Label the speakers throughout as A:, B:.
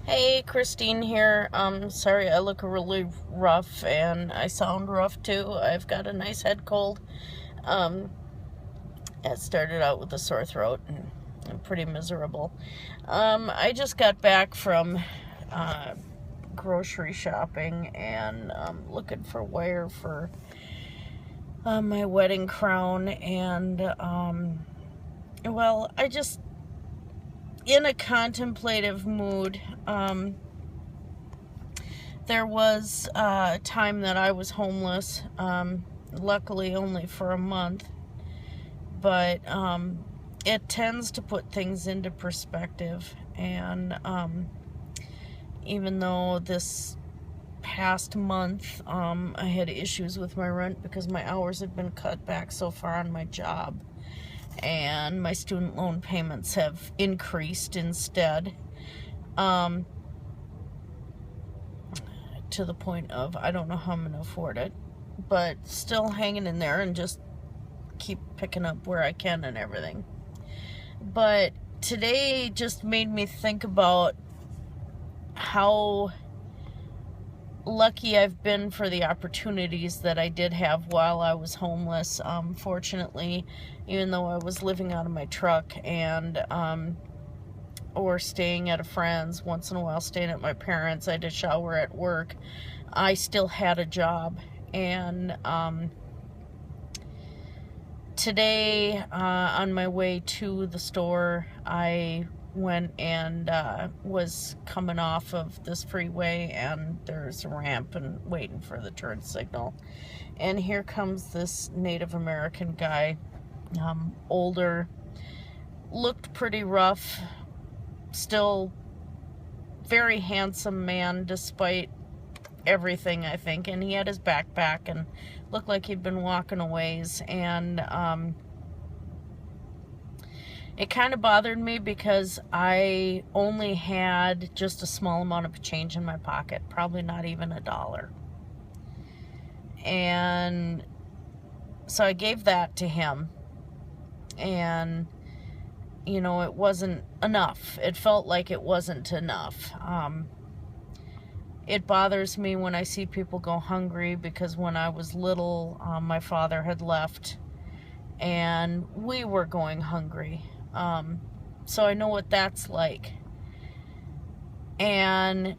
A: Hey, Christine here. Sorry I look really rough and I sound rough too. I've got a nice head cold. Um, it started out with a sore throat and I'm pretty miserable. I just got back from uh, grocery shopping and looking for wire for my wedding crown and I just in a contemplative mood. There was a time that I was homeless, luckily only for a month, but it tends to put things into perspective. And even though this past month I had issues with my rent because my hours had been cut back so far on my job, and my student loan payments have increased instead. To the point of I don't know how I'm going to afford it, but still hanging in there and just keep picking up where I can and everything. But today just made me think about how lucky I've been for the opportunities that I did have while I was homeless. Fortunately, even though I was living out of my truck and or staying at a friend's, once in a while staying at my parents', I had to shower at work, I still had a job. And today, on my way to the store, I went and was coming off of this freeway, and there's a ramp and waiting for the turn signal. And here comes this Native American guy, older, looked pretty rough, still very handsome man despite everything, I think. And he had his backpack and looked like he'd been walking a ways. And it kind of bothered me because I only had just a small amount of change in my pocket, probably not even $1. And so I gave that to him. And it wasn't enough. It felt like it wasn't enough. It bothers me when I see people go hungry because when I was little, my father had left and we were going hungry. So I know what that's like. And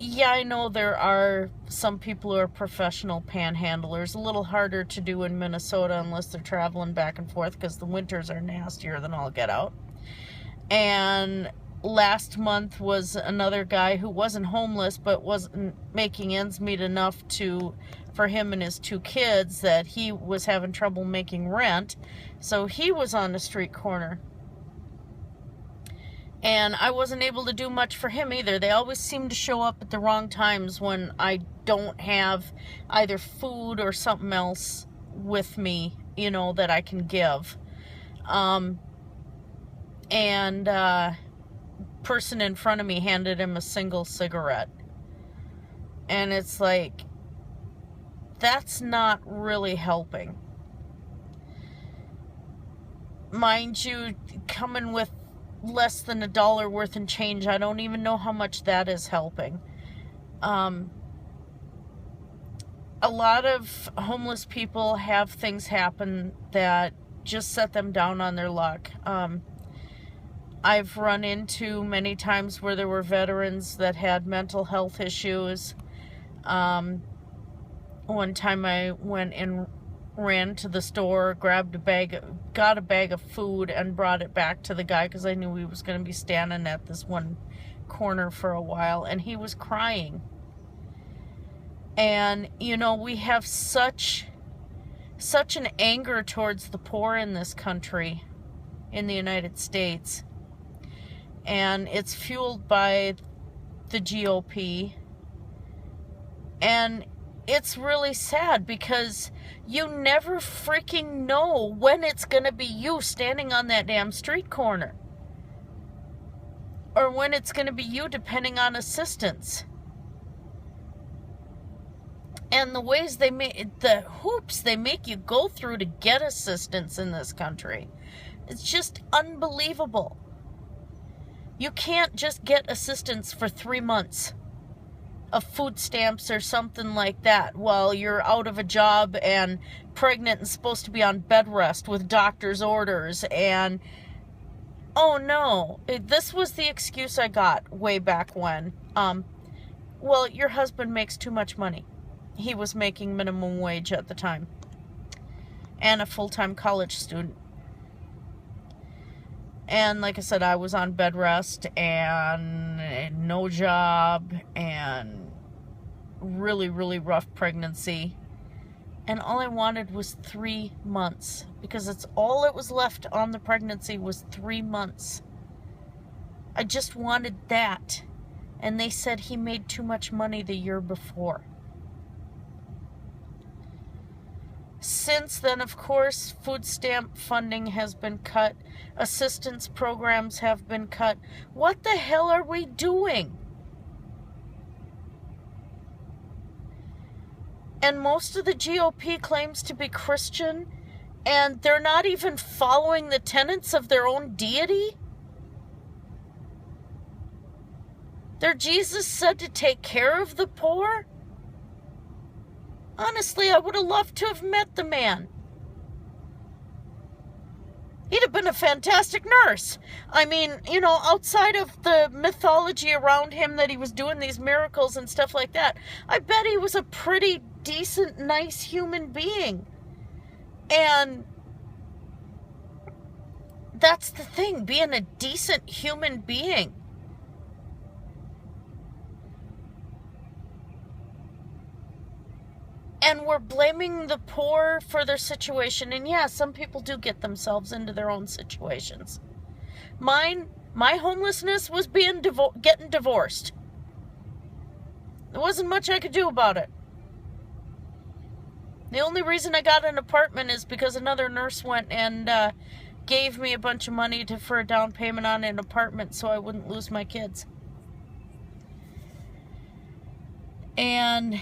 A: yeah, I know there are some people who are professional panhandlers. A little harder to do in Minnesota unless they're traveling back and forth because the winters are nastier than all get out. And last month was another guy who wasn't homeless but wasn't making ends meet enough for him and his 2 kids that he was having trouble making rent. So he was on the street corner. And I wasn't able to do much for him either. They always seem to show up at the wrong times when I don't have either food or something else with me, that I can give. Person in front of me handed him a single cigarette. And it's like, that's not really helping. Mind you, coming with less than $1 worth in change, I don't even know how much that is helping. A lot of homeless people have things happen that just set them down on their luck. I've run into many times where there were veterans that had mental health issues. One time I went and ran to the store, got a bag of food and brought it back to the guy because I knew he was going to be standing at this one corner for a while, and he was crying. And we have such an anger towards the poor in this country, in the United States, and it's fueled by the GOP. And it's really sad because you never freaking know when it's going to be you standing on that damn street corner. Or when it's going to be you depending on assistance. And the ways the hoops they make you go through to get assistance in this country. It's just unbelievable. You can't just get assistance for 3 months of food stamps or something like that while you're out of a job and pregnant and supposed to be on bed rest with doctor's orders. And oh no, this was the excuse I got way back when. Well, your husband makes too much money. He was making minimum wage at the time and a full-time college student. And like I said, I was on bed rest and no job and really, really rough pregnancy. And all I wanted was 3 months, because it's all that was left on the pregnancy was 3 months. I just wanted that. And they said he made too much money the year before. Since then, of course, food stamp funding has been cut. Assistance programs have been cut. What the hell are we doing? And most of the GOP claims to be Christian, and they're not even following the tenets of their own deity. Their Jesus said to take care of the poor. Honestly, I would have loved to have met the man. He'd have been a fantastic nurse. I mean, you know, outside of the mythology around him that he was doing these miracles and stuff like that, I bet he was a pretty decent, nice human being. And that's the thing, being a decent human being. And we're blaming the poor for their situation. And yeah, some people do get themselves into their own situations. My homelessness was getting divorced. There wasn't much I could do about it. The only reason I got an apartment is because another nurse went and gave me a bunch of money for a down payment on an apartment so I wouldn't lose my kids. And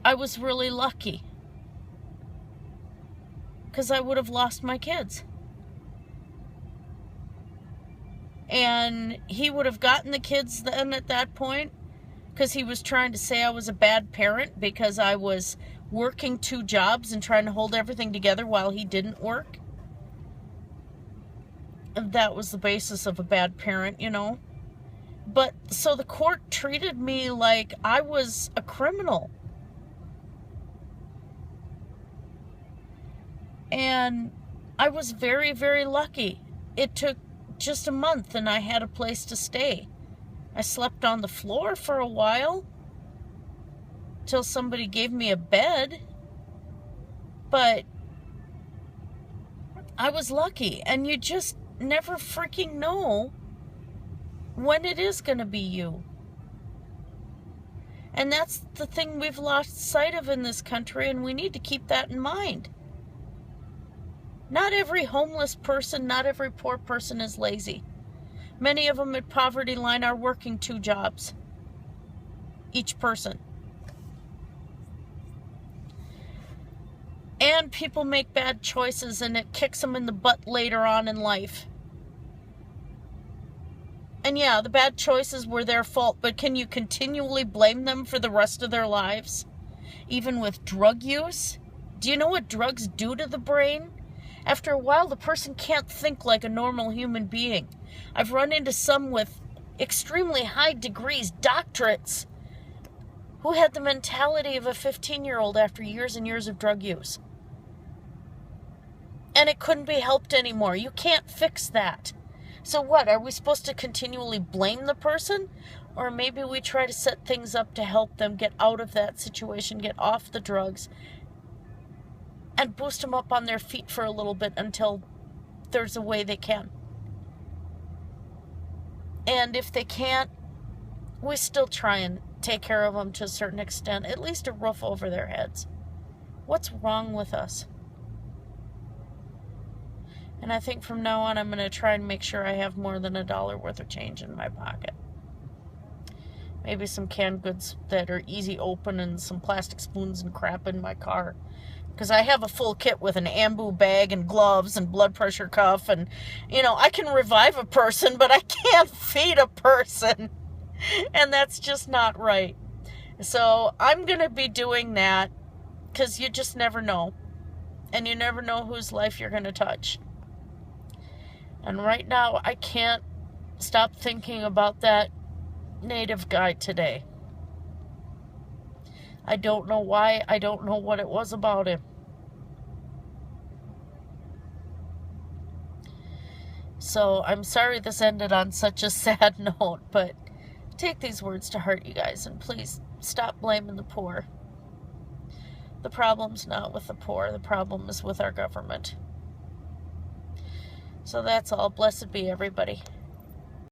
A: I was really lucky, because I would have lost my kids. And he would have gotten the kids then at that point, because he was trying to say I was a bad parent because I was working 2 jobs and trying to hold everything together while he didn't work. And that was the basis of a bad parent, you know. But so the court treated me like I was a criminal. And I was very, very lucky. It took just a month and I had a place to stay. I slept on the floor for a while till somebody gave me a bed. But I was lucky, and you just never freaking know when it is going to be you. And that's the thing we've lost sight of in this country, and we need to keep that in mind. Not every homeless person, not every poor person is lazy. Many of them at poverty line are working 2 jobs, each person. And people make bad choices, and it kicks them in the butt later on in life. And yeah, the bad choices were their fault, but can you continually blame them for the rest of their lives? Even with drug use? Do you know what drugs do to the brain? After a while, the person can't think like a normal human being. I've run into some with extremely high degrees, doctorates, who had the mentality of a 15-year-old after years and years of drug use. And it couldn't be helped anymore. You can't fix that. So what, are we supposed to continually blame the person? Or maybe we try to set things up to help them get out of that situation, get off the drugs, and boost them up on their feet for a little bit until there's a way they can. And if they can't, we still try and take care of them to a certain extent, at least a roof over their heads. What's wrong with us? And I think from now on, I'm going to try and make sure I have more than $1 worth of change in my pocket. Maybe some canned goods that are easy open and some plastic spoons and crap in my car because I have a full kit with an ambu bag and gloves and blood pressure cuff, and I can revive a person, but I can't feed a person. And that's just not right. So I'm going to be doing that, because you just never know. And you never know whose life you're going to touch. And right now, I can't stop thinking about that Native guy today. I don't know why. I don't know what it was about him. So I'm sorry this ended on such a sad note, but take these words to heart, you guys, and please stop blaming the poor. The problem's not with the poor. The problem is with our government. So that's all. Blessed be everybody.